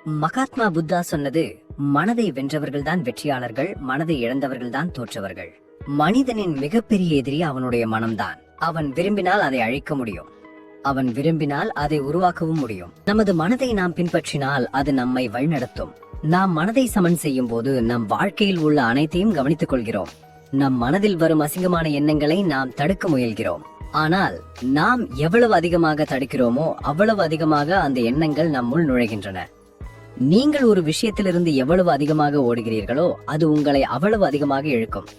மகாத்மா புத்தா சொன்னது, மனதை வென்றவர்கள் தான் வெற்றியாளர்கள், மனதை இழந்தவர்கள் தான் தோற்றவர்கள். மனிதனின் மிகப்பெரிய எதிரி அவனுடைய மனம்தான். அவன் விரும்பினால் அதை அழிக்க முடியும், அவன் விரும்பினால் அதை உருவாக்கவும் முடியும். நமது மனதை நாம் பின்பற்றினால் அது நம்மை வழிநடத்தும். நாம் மனதை சமன் செய்யும் போது நம் வாழ்க்கையில் உள்ள அனைத்தையும் கவனித்துக் கொள்கிறோம். நம் மனதில் வரும் அசிங்கமான எண்ணங்களை நாம் தடுக்க முயல்கிறோம். ஆனால் நாம் எவ்வளவு அதிகமாக தடுக்கிறோமோ அவ்வளவு அதிகமாக அந்த எண்ணங்கள் நம்முள் நுழைகின்றன. நீங்கள் ஒரு விஷயத்திலிருந்து எவ்வளவு அதிகமாக ஓடுகிறீர்களோ அது உங்களை அவ்வளவு அதிகமாக இழுக்கும்.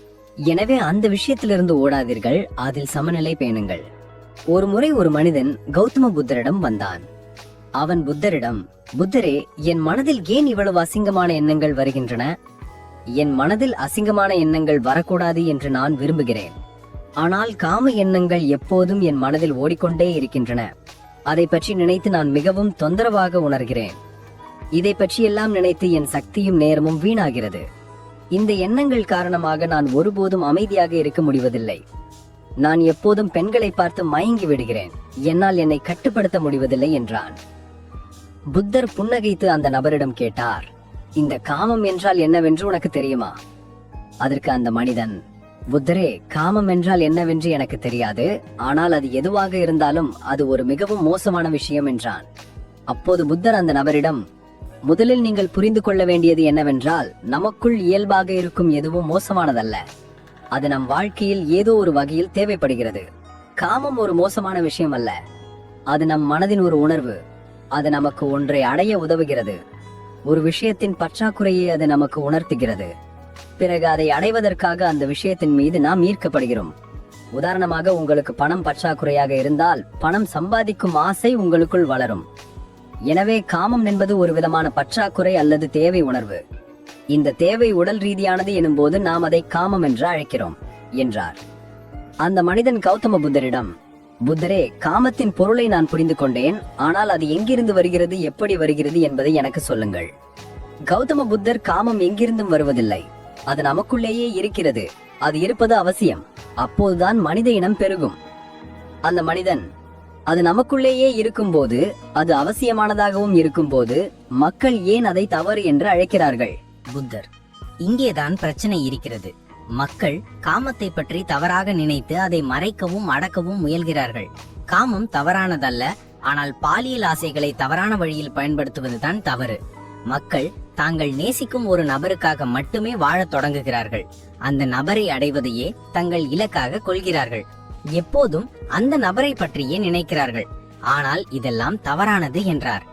எனவே அந்த விஷயத்திலிருந்து ஓடாதீர்கள், அதில் சமநிலை பேணுங்கள். ஒரு முறை ஒரு மனிதன் கௌதம புத்தரிடம் வந்தான். அவன் புத்தரிடம், புத்தரே, என் மனதில் ஏன் இவ்வளவு அசிங்கமான எண்ணங்கள் வருகின்றன? என் மனதில் அசிங்கமான எண்ணங்கள் வரக்கூடாது என்று நான் விரும்புகிறேன். ஆனால் காம எண்ணங்கள் எப்போதும் என் மனதில் ஓடிக்கொண்டே இருக்கின்றன. அதை பற்றி நினைத்து நான் மிகவும் தொந்தரவாக உணர்கிறேன். இதை பற்றியெல்லாம் நினைத்து என் சக்தியும் நேரமும் வீணாகிறது. இந்த எண்ணங்கள் காரணமாக நான் ஒருபோதும் அமைதியாக இருக்க முடிவதில்லை. நான் எப்போதும் பெண்களை பார்த்து மயங்கி விடுகிறேன். என்னால் என்னை கட்டுப்படுத்த முடிவதில்லை என்றான். புத்தர் புன்னகைத்து அந்த நபரிடம் கேட்டார், இந்த காமம் என்றால் என்னவென்று உனக்கு தெரியுமா? அதற்கு அந்த மனிதன், புத்தரே, காமம் என்றால் என்னவென்று எனக்கு தெரியாது, ஆனால் அது எதுவாக இருந்தாலும் அது ஒரு மிகவும் மோசமான விஷயம் என்றான். அப்போது புத்தர் அந்த நபரிடம், முதலில் நீங்கள் புரிந்து கொள்ள வேண்டியது என்னவென்றால், நமக்குள் இயல்பாக இருக்கும் எதுவும் மோசமானதல்ல. அது நம் வாழ்க்கையில் ஏதோ ஒரு வகையில் தேவைப்படுகிறது. காமம் ஒரு மோசமான விஷயம் அல்ல, அது நம் மனதின் ஒரு உணர்வு. அது நமக்கு ஒன்றை அடைய உதவுகிறது. ஒரு விஷயத்தின் பற்றாக்குறையை அது நமக்கு உணர்த்துகிறது. பிறகு அதை அடைவதற்காக அந்த விஷயத்தின் மீது நாம் ஈர்க்கப்படுகிறோம். உதாரணமாக, உங்களுக்கு பணம் பற்றாக்குறையாக இருந்தால் பணம் சம்பாதிக்கும் ஆசை உங்களுக்குள் வளரும். எனவே காமம் என்பது ஒரு விதமான பற்றாக்குறை அல்லது தேவை உணர்வு. இந்த தேவை உடல் ரீதியானது எனும் போது நாம் அதை காமம் என்று அழைக்கிறோம் என்றார். அந்த மனிதன் கௌதம புத்தரிடம், புத்தரே, காமத்தின் பொருளை நான் புரிந்து கொண்டேன், ஆனால் அது எங்கிருந்து வருகிறது, எப்படி வருகிறது என்பதை எனக்கு சொல்லுங்கள். கௌதம புத்தர், காமம் எங்கிருந்தும் வருவதில்லை, அது நமக்குள்ளேயே இருக்கிறது. அது இருப்பது அவசியம். அப்போதுதான் மனித இனம் பெருகும். அந்த மனிதன், அது நமக்குள்ளேயே இருக்கும்போது, அது அவசியமானதாகவும் இருக்கும்போது மக்கள் ஏன் அதை தவறு என்று அழைக்கிறார்கள்? புத்தர், இங்கேதான் பிரச்சனை இருக்கிறது. மக்கள் காமத்தை பற்றி தவறாக நினைத்து அதை மறைக்கவும் அடக்கவும் முயல்கிறார்கள். காமம் தவறானதல்ல, ஆனால் பாலியல் ஆசைகளை தவறான வழியில் பயன்படுத்துவதுதான் தவறு. மக்கள் தாங்கள் நேசிக்கும் ஒரு நபருக்காக மட்டுமே வாழத் தொடங்குகிறார்கள். அந்த நபரை அடைவதையே தங்கள் இலக்காக கொள்கிறார்கள். எப்போதும் அந்த நபரை பற்றியே நினைக்கிறார்கள். ஆனால் இதெல்லாம் தவறானது என்றார்.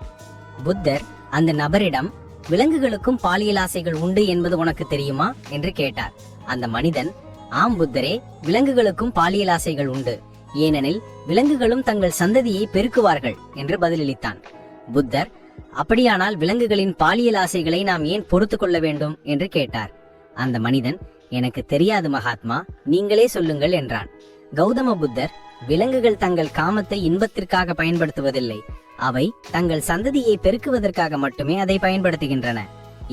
புத்தர் அந்த நபரிடம், விலங்குகளுக்கும் பாலியல் ஆசைகள் உண்டு என்பது உனக்கு தெரியுமா என்று கேட்டார். அந்த மனிதன், ஆம் புத்தரே, விலங்குகளுக்கும் பாலியல் ஆசைகள் உண்டு. ஏனெனில் விலங்குகளும் தங்கள் சந்ததியை பெருக்குவார்கள் என்று பதிலளித்தான். புத்தர், அப்படியானால் விலங்குகளின் பாலியல் ஆசைகளை நாம் ஏன் பொறுத்து கொள்ள வேண்டும் என்று கேட்டார். அந்த மனிதன், எனக்கு தெரியாது மகாத்மா, நீங்களே சொல்லுங்கள் என்றான். கௌதம புத்தர், விலங்குகள் தங்கள் காமத்தை இன்பத்திற்காக பயன்படுத்துவதில்லை, அவை தங்கள் சந்ததியை பெருக்குவதற்காக மட்டுமே அதை பயன்படுத்துகின்றன.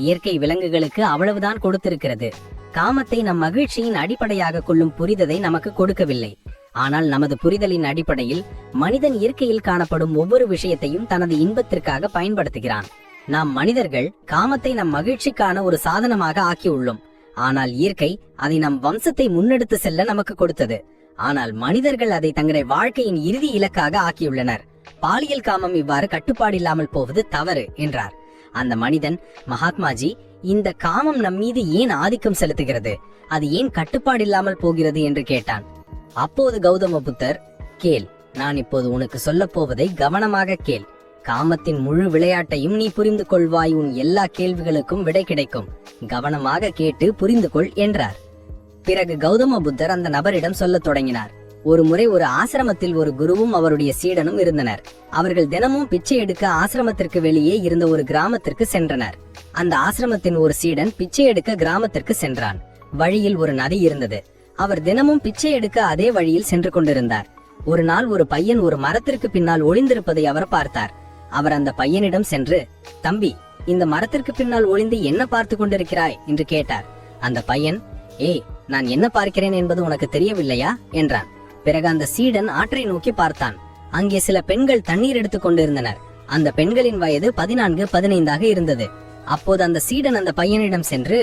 இயற்கை விலங்குகளுக்கு அவ்வளவுதான் கொடுத்திருக்கிறது. காமத்தை நம் மகிழ்ச்சியின் அடிப்படையாக கொள்ளும் புரிதலை நமக்கு கொடுக்கவில்லை. ஆனால் நமது புரிதலின் அடிப்படையில் மனிதன் இயற்கையில் காணப்படும் ஒவ்வொரு விஷயத்தையும் தனது இன்பத்திற்காக பயன்படுத்துகிறான். நாம் மனிதர்கள் காமத்தை நம் மகிழ்ச்சிக்கான ஒரு சாதனமாக ஆக்கியுள்ளோம். ஆனால் இயற்கை அதை நம் வம்சத்தை முன்னெடுத்து செல்ல நமக்கு கொடுத்தது. ஆனால் மனிதர்கள் அதை தங்களுடைய வாழ்க்கையின் இறுதி இலக்காக ஆக்கியுள்ளனர். பாலியல் காமம் இவ்வாறு கட்டுப்பாடு இல்லாமல் போவது தவறு என்றார். அந்த மனிதன், மகாத்மாஜி, இந்த காமம் நம் மீது ஏன் ஆதிக்கம் செலுத்துகிறது, அது ஏன் கட்டுப்பாடு இல்லாமல் போகிறது என்று கேட்டான். அப்போது கௌதம புத்தர், கேள், நான் இப்போது உனக்கு சொல்ல போவதை கவனமாக கேள். காமத்தின் முழு விளையாட்டையும் நீ புரிந்து கொள்வாய். உன் எல்லா கேள்விகளுக்கும் விடை கிடைக்கும். கவனமாக கேட்டு புரிந்து கொள் என்றார். பிறகு கௌதம புத்தர் அந்த நபரிடம் சொல்லத் தொடங்கினார். ஒரு முறை ஒரு ஆசிரமத்தில் ஒரு குருவும் அவருடைய சீடனும் இருந்தனர். அவர்கள் தினமும் பிச்சை எடுக்க ஆசிரமத்திற்கு வெளியே இருந்த ஒரு கிராமத்திற்கு சென்றனர். அந்த ஆசிரமத்தின் ஒரு சீடன் பிச்சை எடுக்க கிராமத்திற்கு சென்றான். வழியில் ஒரு நதி இருந்தது. அவர் தினமும் பிச்சை எடுக்க அதே வழியில் சென்று கொண்டிருந்தார். ஒரு நாள் ஒரு பையன் ஒரு மரத்திற்கு பின்னால் ஒளிந்திருப்பதை அவர் பார்த்தார். அவர் அந்த பையனிடம் சென்று, தம்பி, இந்த மரத்திற்கு பின்னால் ஒளிந்து என்ன பார்த்து கொண்டிருக்கிறாய் என்று கேட்டார். அந்த பையன், ஏய், நான் என்ன பார்க்கிறேன் என்பது உனக்கு தெரியவில்லையா என்றான். பிறகு அந்த சீடன் ஆற்றை நோக்கி பார்த்தான். அங்கே சில பெண்கள் தண்ணீர் எடுத்துக் கொண்டிருந்தனர். அந்த பெண்களின் வயது 14, 15 இருந்தது. அப்போது அந்த சீடன் அந்த பையனிடம் சென்று,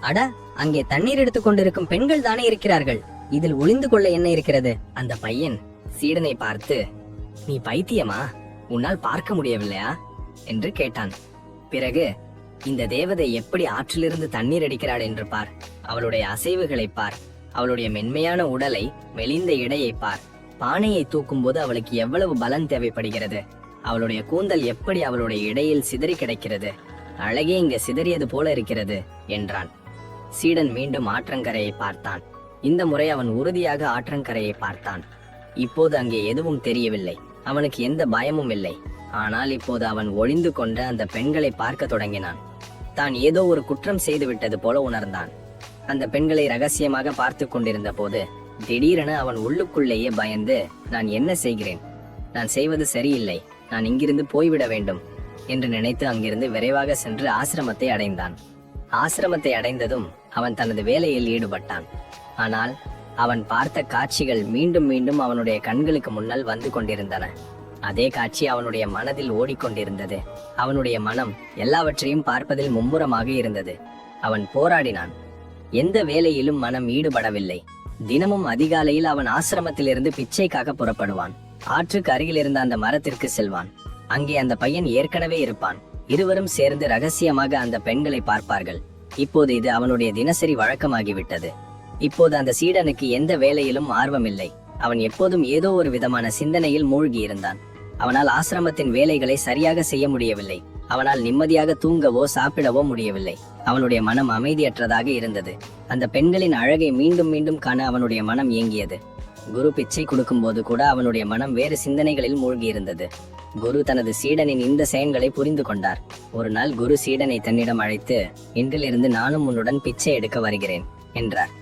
அட, அங்கே தண்ணீர் எடுத்துக் கொண்டிருக்கும் பெண்கள் தானே இருக்கிறார்கள், இதில் ஒளிந்து கொள்ள என்ன இருக்கிறது? அந்த பையன் சீடனை பார்த்து, நீ பைத்தியமா, உன்னால் பார்க்க முடியவில்லையா என்று கேட்டான். பிறகு, இந்த தேவதை எப்படி ஆற்றிலிருந்து தண்ணீர் அடிக்கிறாள் என்று பார், அவளுடைய அசைவுகளை பார், அவளுடைய மென்மையான உடலை, மெலிந்த இடையை பார், பானையை தூக்கும் போது அவளுக்கு எவ்வளவு பலன் தேவைப்படுகிறது, அவளுடைய கூந்தல் எப்படி அவளுடைய இடையில் சிதறி கிடக்கிறது, அழகே இங்கு சிதறியது போல இருக்கிறது என்றான். சீடன் மீண்டும் ஆற்றங்கரையை பார்த்தான். இந்த முறை அவன் உறுதியாக ஆற்றங்கரையை பார்த்தான். இப்போது அங்கே எதுவும் தெரியவில்லை, அவனுக்கு எந்த பயமும் இல்லை. ஆனால் இப்போது அவன் ஒளிந்து கொண்டு அந்த பெண்களை பார்க்க தொடங்கினான். தான் ஏதோ ஒரு குற்றம் செய்து விட்டது போல உணர்ந்தான். அந்த பெண்களை ரகசியமாக பார்த்து கொண்டிருந்த போது திடீரென அவன் உள்ளுக்குள்ளேயே பயந்து, நான் என்ன செய்கிறேன், நான் செய்வது சரியில்லை, நான் இங்கிருந்து போய்விட வேண்டும் என்று நினைத்து அங்கிருந்து விரைவாக சென்று ஆசிரமத்தை அடைந்தான். ஆசிரமத்தை அடைந்ததும் அவன் தனது வேலையில் ஈடுபட்டான். ஆனால் அவன் பார்த்த காட்சிகள் மீண்டும் மீண்டும் அவனுடைய கண்களுக்கு முன்னால் வந்து கொண்டிருந்தன. அதே காட்சி அவனுடைய மனதில் ஓடிக்கொண்டிருந்தது. அவனுடைய மனம் எல்லாவற்றையும் பார்ப்பதில் மும்முரமாக இருந்தது. அவன் போராடினான். எந்த வேலையிலும் மனம் ஈடுபடவில்லை. தினமும் அதிகாலையில் அவன் ஆசிரமத்திலிருந்து பிச்சைக்காக புறப்படுவான். ஆற்றுக்கு அருகில் இருந்த அந்த மரத்திற்கு செல்வான். அங்கே அந்த பையன் ஏற்கனவே இருப்பான். இருவரும் சேர்ந்து ரகசியமாக அந்த பெண்களை பார்ப்பார்கள். இப்போது இது அவனுடைய தினசரி வழக்கமாகிவிட்டது. இப்போது அந்த சீடனுக்கு எந்த வேலையிலும் ஆர்வமில்லை. அவன் எப்போதும் ஏதோ ஒரு விதமான சிந்தனையில் மூழ்கி இருந்தான். அவனால் ஆசிரமத்தின் வேலைகளை சரியாக செய்ய முடியவில்லை. அவனால் நிம்மதியாக தூங்கவோ சாப்பிடவோ முடியவில்லை. அவனுடைய மனம் அமைதியற்றதாக இருந்தது. அந்த பெண்களின் அழகை மீண்டும் மீண்டும் காண அவனுடைய மனம் ஏங்கியது. குரு பிச்சை கொடுக்கும் போது கூட அவனுடைய மனம் வேறு சிந்தனைகளில் மூழ்கி இருந்தது. குரு தனது சீடனின் இந்த செயல்களை புரிந்து கொண்டார். ஒரு நாள் குரு சீடனை தன்னிடம் அழைத்து, இன்றிலிருந்து நானும் உன்னுடன் பிச்சை எடுக்க வருகிறேன் என்றார்.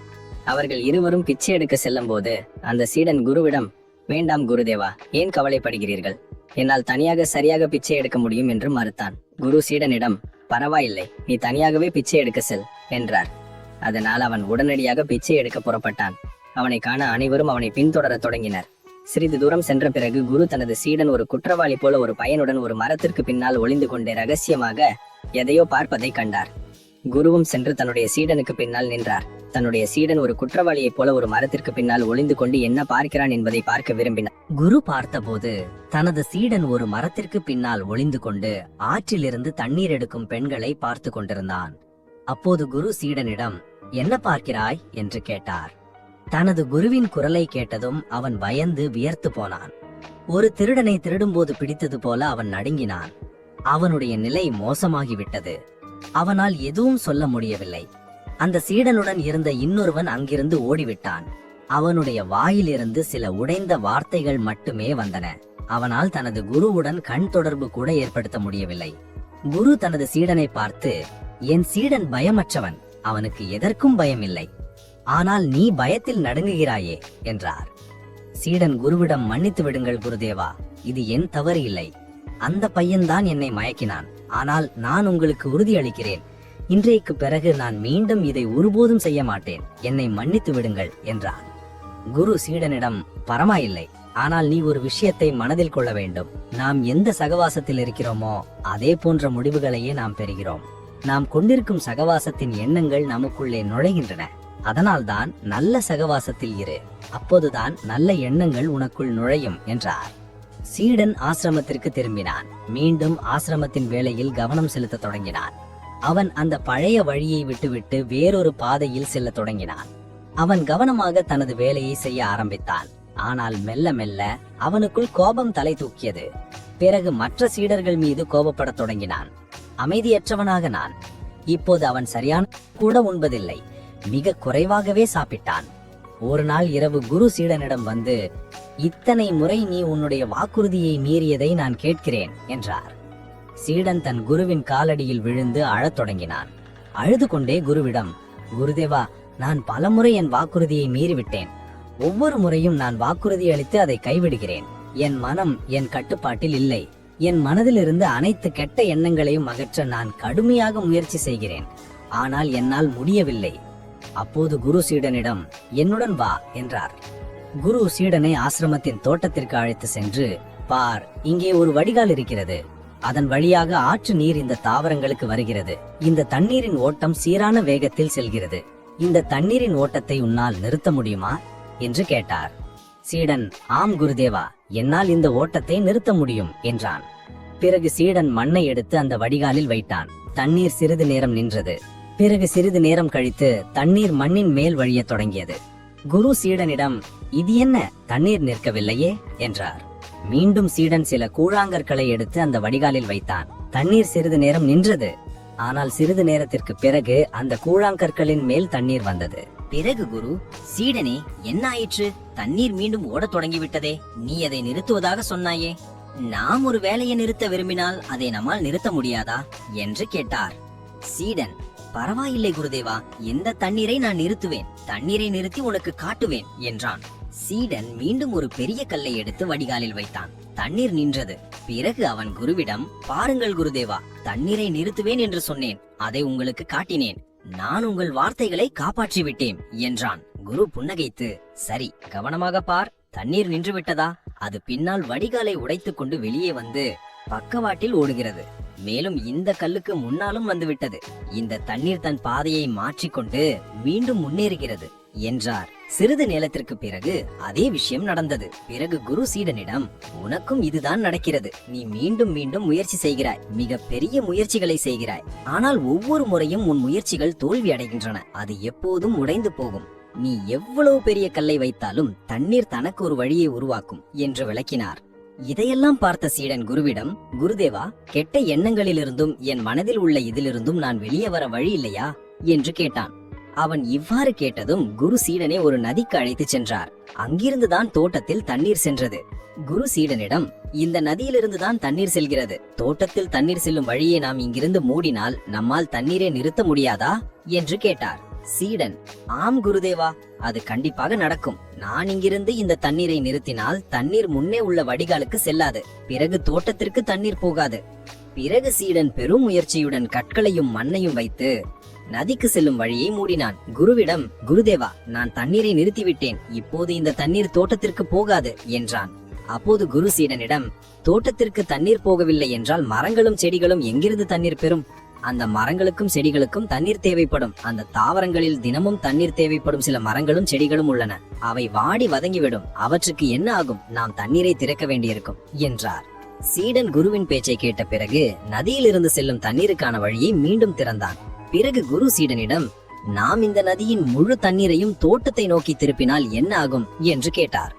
அவர்கள் இருவரும் பிச்சை எடுக்க செல்லும் போது அந்த சீடன் குருவிடம், வேண்டாம் குருதேவா, ஏன் கவலைப்படுகிறீர்கள், என்னால் தனியாக சரியாக பிச்சை எடுக்க முடியும் என்று மறுத்தான். குரு சீடனிடம், பரவாயில்லை, நீ தனியாகவே பிச்சை எடுக்க செல் என்றார். அதனால் அவன் உடனடியாக பிச்சை எடுக்க புறப்பட்டான். அவனை காண அனைவரும் அவனை பின்தொடர தொடங்கினர். சிறிது தூரம் சென்ற பிறகு குரு தனது சீடன் ஒரு குற்றவாளி போல ஒரு பையனுடன் ஒரு மரத்திற்கு பின்னால் ஒளிந்து கொண்டே ரகசியமாக எதையோ பார்ப்பதை கண்டார். குருவும் சென்று தன்னுடைய சீடனுக்கு பின்னால் நின்றார். தன்னுடைய சீடன் ஒரு குற்றவாளியைப் போல ஒரு மரத்திற்கு பின்னால் ஒளிந்து கொண்டு என்ன பார்க்கிறான் என்பதை பார்க்க விரும்பினார். குரு பார்த்தபோது தனது சீடன் ஒரு மரத்திற்கு பின்னால் ஒளிந்து கொண்டு ஆற்றிலிருந்து தண்ணீர் எடுக்கும் பெண்களை பார்த்து கொண்டிருந்தான். அப்போது குரு சீடனிடம், என்ன பார்க்கிறாய் என்று கேட்டார். தனது குருவின் குரலை கேட்டதும் அவன் பயந்து வியர்த்து போனான். ஒரு திருடனை திருடும்போது பிடித்தது போல அவன் நடுங்கினான். அவனுடைய நிலை மோசமாகிவிட்டது. அவனால் எதுவும் சொல்ல முடியவில்லை. அந்த சீடனுடன் இருந்த இன்னொருவன் அங்கிருந்து ஓடிவிட்டான். அவனுடைய வாயிலிருந்து சில உடைந்த வார்த்தைகள் மட்டுமே வந்தன. அவனால் தனது குருவுடன் கண் தொடர்பு கூட ஏற்படுத்த முடியவில்லை. குரு தனது சீடனை பார்த்து, என் சீடன் பயமற்றவன், அவனுக்கு எதற்கும் பயமில்லை. ஆனால் நீ பயத்தில் நடுங்குகிறாயே என்றார். சீடன் குருவிடம், மன்னித்து விடுங்கள் குருதேவா, இது என் தவறு இல்லை. அந்த பையன்தான் என்னை மயக்கினான். ஆனால் நான் உங்களுக்கு உறுதியளிக்கிறேன், இன்றைக்கு பிறகு நான் மீண்டும் இதை ஒருபோதும் செய்ய மாட்டேன். என்னை மன்னித்து விடுங்கள் என்றார். குரு சீடனிடம், பரமாயில்லை, ஆனால் நீ ஒரு விஷயத்தை மனதில் கொள்ள வேண்டும். நாம் எந்த சகவாசத்தில் இருக்கிறோமோ அதே போன்ற முடிவுகளையே நாம் பெறுகிறோம். நாம் கொண்டிருக்கும் சகவாசத்தின் எண்ணங்கள் நமக்குள்ளே நுழைகின்றன. அதனால்தான் நல்ல சகவாசத்தில் இரு, அப்போதுதான் நல்ல எண்ணங்கள் உனக்குள் நுழையும் என்றார். சீடன் ஆசிரமத்திற்கு திரும்பினான். மீண்டும் ஆசிரமத்தின் வேலையில் கவனம் செலுத்த தொடங்கினான். அவன் அந்த பழைய வழியை விட்டுவிட்டு வேறொரு பாதையில் செல்ல தொடங்கினான். அவன் கவனமாக தனது வேலையை செய்ய ஆரம்பித்தான். ஆனால் மெல்ல மெல்ல அவனுக்குள் கோபம் தலை தூக்கியது. பிறகு மற்ற சீடர்கள் மீது கோபப்படத் தொடங்கினான். அமைதியற்றவனாக நான். இப்போது அவன் சரியான கூட உண்பதில்லை, மிக குறைவாகவே சாப்பிட்டான். ஒரு நாள் இரவு குரு சீடனிடம் வந்து, இத்தனை முறை நீ உன்னுடைய வாக்குறுதியை மீறியதை நான் கேட்கிறேன் என்றார். சீடன் தன் குருவின் காலடியில் விழுந்து அழத் தொடங்கினான். அழுது கொண்டே குருவிடம், குருதேவா, நான் பலமுறை என் வாக்குறுதியை மீறிவிட்டேன். ஒவ்வொரு முறையும் நான் வாக்குறுதி அளித்து அதை கைவிடுகிறேன். என் மனம் என் கட்டுப்பாட்டில் இல்லை. என் மனதிலிருந்து அனைத்து கெட்ட எண்ணங்களையும் அகற்ற நான் கடுமையாக முயற்சி செய்கிறேன். ஆனால் என்னால் முடியவில்லை. அப்போது குரு சீடனிடம், என்னுடன் வா என்றார். குரு சீடனை ஆசிரமத்தின் தோட்டத்திற்கு அழைத்து சென்று, பார், இங்கே ஒரு வடிகால் இருக்கிறது. அதன் வழியாக ஆற்று நீர் இந்த தாவரங்களுக்கு வருகிறது. இந்த தண்ணீரின் ஓட்டம் சீரான வேகத்தில் செல்கிறது. இந்த தண்ணீரின் ஓட்டத்தை உன்னால் நிறுத்த முடியுமா என்று கேட்டார். சீடன், ஆம் குருதேவா, என்னால் இந்த ஓட்டத்தை நிறுத்த முடியும் என்றான். பிறகு சீடன் மண்ணை எடுத்து அந்த வடிகாலில் வைத்தான். தண்ணீர் சிறிது நேரம் நின்றது. பிறகு சிறிது நேரம் கழித்து தண்ணீர் மண்ணின் மேல் வழியத் தொடங்கியது. குரு சீடனிடம், இது என்ன, தண்ணீர் நிற்கவில்லையே என்றார். மீண்டும் சீடன் சில கூழாங்கற்களை எடுத்து அந்த வடிகாலில் வைத்தான். தண்ணீர் சிறிது நேரம் நின்றது. ஆனால் சிறிது நேரத்திற்கு பிறகு அந்த கூழாங்கற்களின் மேல் தண்ணீர் வந்தது. பிறகு குரு, சீடனே, என்ன ஆயிற்று? தண்ணீர் மீண்டும் ஓடத் தொடங்கிவிட்டதே. நீ அதை நிறுத்துவதாக சொன்னாயே. நாம் ஒரு வேலையை நிறுத்த விரும்பினால் அதை நம்மால் நிறுத்த முடியாதா என்று கேட்டார். சீடன், பரவாயில்லை குருதேவா, இந்த தண்ணீரை நான் நிறுத்துவேன். தண்ணீரை நிறுத்தி உனக்கு காட்டுவேன் என்றான். சீடன் மீண்டும் ஒரு பெரிய கல்லை எடுத்து வடிகாலில் வைத்தான். தண்ணீர் நின்றது. பிறகு அவன் குருவிடம், பாருங்கள் குருதேவா, தண்ணீரை நிறுத்துவேன் என்று சொன்னேன். அதை உங்களுக்கு காட்டினேன். நான் உங்கள் வார்த்தைகளை காப்பாற்றி விட்டேன் என்றான். குரு புன்னகைத்து, சரி, கவனமாக பார். தண்ணீர் நின்று விட்டதா? அது பின்னால் வடிகாலை உடைத்துக் கொண்டு வெளியே வந்து பக்கவாட்டில் ஓடுகிறது. மேலும் இந்த கல்லுக்கு முன்னாலும் வந்துவிட்டது. இந்த தண்ணீர் தன் பாதையை மாற்றிக்கொண்டு மீண்டும் முன்னேறுகிறது என்றார். சிறிது நேரத்திற்கு பிறகு அதே விஷயம் நடந்தது. பிறகு குரு சீடனிடம், உனக்கும் இதுதான் நடக்கிறது. நீ மீண்டும் மீண்டும் முயற்சி செய்கிறாய். மிக பெரிய முயற்சிகளை செய்கிறாய். ஆனால் ஒவ்வொரு முறையும் உன் முயற்சிகள் தோல்வி அடைகின்றன. அது எப்போதும் உடைந்து போகும். நீ எவ்வளவு பெரிய கல்லை வைத்தாலும் தண்ணீர் தனக்கு ஒரு வழியை உருவாக்கும் என்று விளக்கினார். இதையெல்லாம் பார்த்த சீடன் குருவிடம், குருதேவா, கெட்ட எண்ணங்களிலிருந்தும் என் மனதில் உள்ள இதிலிருந்தும் நான் வெளியே வர வழி இல்லையா என்று கேட்டான். அவன் இவ்வாறு கேட்டதும் குரு சீடனை ஒரு நதிக்கு அழைத்து சென்றார். அங்கிருந்துதான் தோட்டத்தில் தண்ணீர் சென்றது. குரு சீடனிடம், இந்த நதியிலிருந்துதான் தண்ணீர் செல்கிறது. தோட்டத்தில் தண்ணீர் செல்லும் வழியை நாம் இங்கிருந்து மூடினால் நம்மால் தண்ணீரை நிறுத்த முடியாதா என்று கேட்டார். சீடன், ஆம் குருதேவா, அது கண்டிப்பாக நடக்கும். நான் இங்கிருந்து இந்த தண்ணீரை நிறுத்தினால் தண்ணீர் முன்னே உள்ள வடிகாலுக்கு செல்லாது. பிறகு தோட்டத்திற்கு தண்ணீர் போகாது. பிறகு சீடன் பெரும் முயற்சியுடன் கற்களையும் மண்ணையும் வைத்து நதிக்கு செல்லும் வழியை மூடினான். குருவிடம், குருதேவா, நான் தண்ணீரை நிறுத்திவிட்டேன். இப்போது இந்த தண்ணீர் தோட்டத்திற்கு போகாது என்றான். அப்போது குரு சீடனிடம், தோட்டத்திற்கு தண்ணீர் போகவில்லை என்றால் மரங்களும் செடிகளும் எங்கிருந்து தண்ணீர் பெறும்? அந்த மரங்களுக்கும் செடிகளுக்கும் தண்ணீர் தேவைப்படும். அந்த தாவரங்களில் தினமும் தண்ணீர் தேவைப்படும் சில மரங்களும் செடிகளும் உள்ளன. அவை வாடி வதங்கிவிடும். அவற்றுக்கு என்ன ஆகும்? நாம் தண்ணீரை திறக்க வேண்டியிருக்கும் என்றார். சீடன் குருவின் பேச்சை கேட்ட பிறகு நதியிலிருந்து செல்லும் தண்ணீருக்கான வழியை மீண்டும் திறந்தான். பிறகு குரு சீடனிடம், நாம் இந்த நதியின் முழு தண்ணீரையும் தோட்டத்தை நோக்கி திருப்பினால் என்ன ஆகும் என்று கேட்டார்.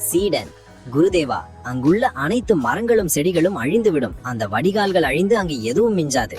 சீடன், குருதேவா, அங்குள்ள அனைத்து மரங்களும் செடிகளும் அழிந்துவிடும். அந்த வடிகால்கள் அழிந்து அங்கு எதுவும் மிஞ்சாது.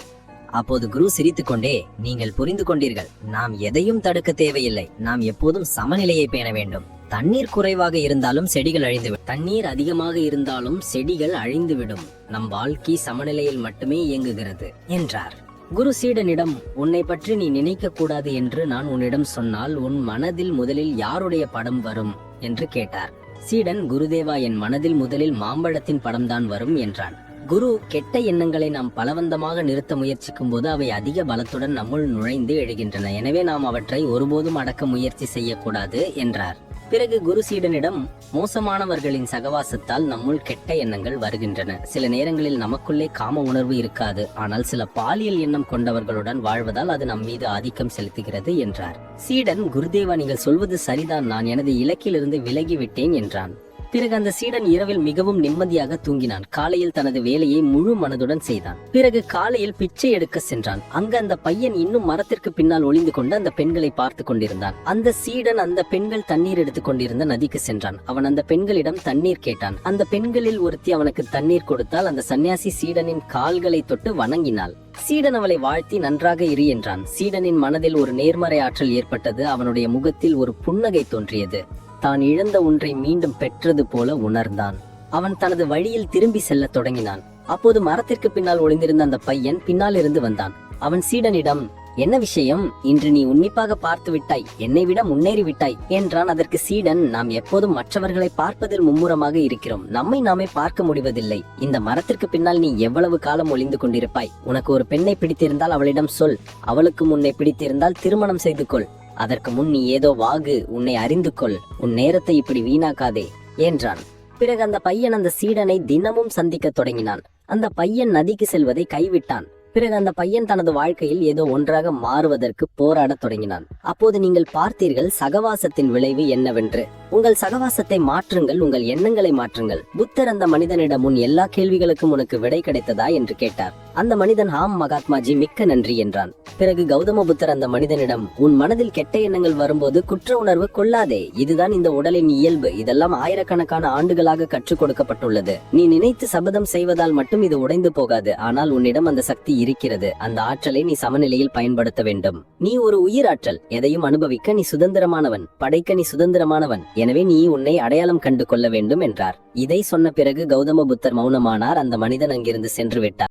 அப்போது குரு சிரித்துக்கொண்டே, நீங்கள் புரிந்து கொண்டீர்கள். நாம் எதையும் தடுக்க தேவையில்லை. நாம் எப்போதும் சமநிலையை பேண வேண்டும். தண்ணீர் குறைவாக இருந்தாலும் செடிகள் அழிந்துவிடும். தண்ணீர் அதிகமாக இருந்தாலும் செடிகள் அழிந்துவிடும். நம் வாழ்க்கை சமநிலையில் மட்டுமே இயங்குகிறது என்றார். குரு சீடனிடம், உன்னை பற்றி நீ நினைக்க கூடாது என்று நான் உன்னிடம் சொன்னால் உன் மனதில் முதலில் யாருடைய படம் வரும் என்று கேட்டார். சீடன், குருதேவா, என் மனதில் முதலில் மாம்பழத்தின் படம்தான் வரும் என்றான். குரு, கெட்ட எண்ணங்களை நாம் பலவந்தமாக நிறுத்த முயற்சிக்கும் போது அவை அதிக பலத்துடன் நம்முள் நுழைந்து எழுகின்றன. எனவே நாம் அவற்றை ஒருபோதும் அடக்க முயற்சி செய்யக்கூடாது என்றார். பிறகு குரு சீடனிடம், மோசமானவர்களின் சகவாசத்தால் நம்முள் கெட்ட எண்ணங்கள் வருகின்றன. சில நேரங்களில் நமக்குள்ளே காம உணர்வு இருக்காது. ஆனால் சில பாலியல் எண்ணம் கொண்டவர்களுடன் வாழ்வதால் அது நம் மீது ஆதிக்கம் செலுத்துகிறது என்றார். சீடன், குருதேவா, நீங்கள் சொல்வது சரிதான். நான் எனது இலக்கிலிருந்து விலகிவிட்டேன் என்றான். பிறகு அந்த சீடன் இரவில் மிகவும் நிம்மதியாக தூங்கினான். காலையில் தனது வேலையை முழு மனதுடன் செய்தான். பிறகு காலையில் பிச்சை எடுக்க சென்றான். அங்கு அந்த பையன் இன்னும் மரத்திற்கு பின்னால் ஒளிந்து கொண்டு அந்த பெண்களை பார்த்து கொண்டிருந்தான். அந்த சீடன் அந்த பெண்கள் தண்ணீர் எடுத்துக் கொண்டிருந்த நதிக்கு சென்றான். அவன் அந்த பெண்களிடம் தண்ணீர் கேட்டான். அந்த பெண்களில் ஒருத்தி அவனுக்கு தண்ணீர் கொடுத்தால் அந்த சன்னியாசி சீடனின் கால்களை தொட்டு வணங்கினாள். சீடன் அவளை வாழ்த்தி நன்றாக இரு என்றான். சீடனின் மனதில் ஒரு நேர்மறை ஆற்றல் ஏற்பட்டது. அவனுடைய முகத்தில் ஒரு புன்னகை தோன்றியது. தான் இழந்த ஒன்றை மீண்டும் பெற்றது போல உணர்ந்தான். அவன் தனது வழியில் திரும்பி செல்ல தொடங்கினான். அப்போது மரத்திற்கு பின்னால் ஒளிந்திருந்த அந்த பையன் பின்னால் இருந்து வந்தான். அவன் சீடனிடம், என்ன விஷயம்? இன்று நீ உன்னிப்பாக பார்த்து விட்டாய். என்னை விட முன்னேறி விட்டாய் என்றான். அதற்கு சீடன், நாம் எப்போதும் மற்றவர்களை பார்ப்பதில் மும்முரமாக இருக்கிறோம். நம்மை நாமே பார்க்க முடிவதில்லை. இந்த மரத்திற்கு பின்னால் நீ எவ்வளவு காலம் ஒளிந்து கொண்டிருப்பாய்? உனக்கு ஒரு பெண்ணை பிடித்திருந்தால் அவளிடம் சொல். அவளுக்கு உன்னை பிடித்திருந்தால் திருமணம் செய்து கொள். அதற்கு முன் நீ ஏதோ வாகு. உன்னை அறிந்து கொள். உன் நேரத்தை இப்படி வீணாக்காதே என்றான். பிறகு அந்த பையன் அந்த சீடனை தினமும் சந்திக்க தொடங்கினான். அந்த பையன் நதிக்கு செல்வதை கைவிட்டான். பிறகு அந்த பையன் தனது வாழ்க்கையில் ஏதோ ஒன்றாக மாறுவதற்கு போராடத் தொடங்கினான். அப்போது நீங்கள் பார்த்தீர்கள் சகவாசத்தின் விளைவு என்னவென்று. உங்கள் சகவாசத்தை மாற்றுங்கள், உங்கள் எண்ணங்களை மாற்றுங்கள். புத்தர் அந்த மனிதனிடம் உன் எல்லா கேள்விகளுக்கும் உனக்கு விடை கிடைத்ததா என்று கேட்டார். அந்த மனிதன் ஆம் மகாத்மாஜி, மிக்க நன்றி என்றான். பிறகு கௌதம புத்தர் அந்த மனிதனிடம், உன் மனதில் கெட்ட எண்ணங்கள் வரும்போது குற்ற உணர்வு கொள்ளாதே. இதுதான் இந்த உடலின் இயல்பு. இதெல்லாம் ஆயிரக்கணக்கான ஆண்டுகளாக கற்றுக் கொடுக்கப்பட்டுள்ளது. நீ நினைத்து சபதம் செய்வதால் மட்டும் இது உடைந்து போகாது. ஆனால் உன்னிடம் அந்த சக்தி இருக்கிறது. அந்த ஆற்றலை நீ சமநிலையில் பயன்படுத்த வேண்டும். நீ ஒரு உயிராற்றல். எதையும் அனுபவிக்க நீ சுதந்திரமானவன், படைக்க நீ சுதந்திரமானவன். எனவே நீ உன்னை அடையாளம் கண்டு கொள்ள வேண்டும் என்றார். இதை சொன்ன பிறகு கௌதம புத்தர் மௌனமானார். அந்த மனிதன் அங்கிருந்து சென்று விட்டார்.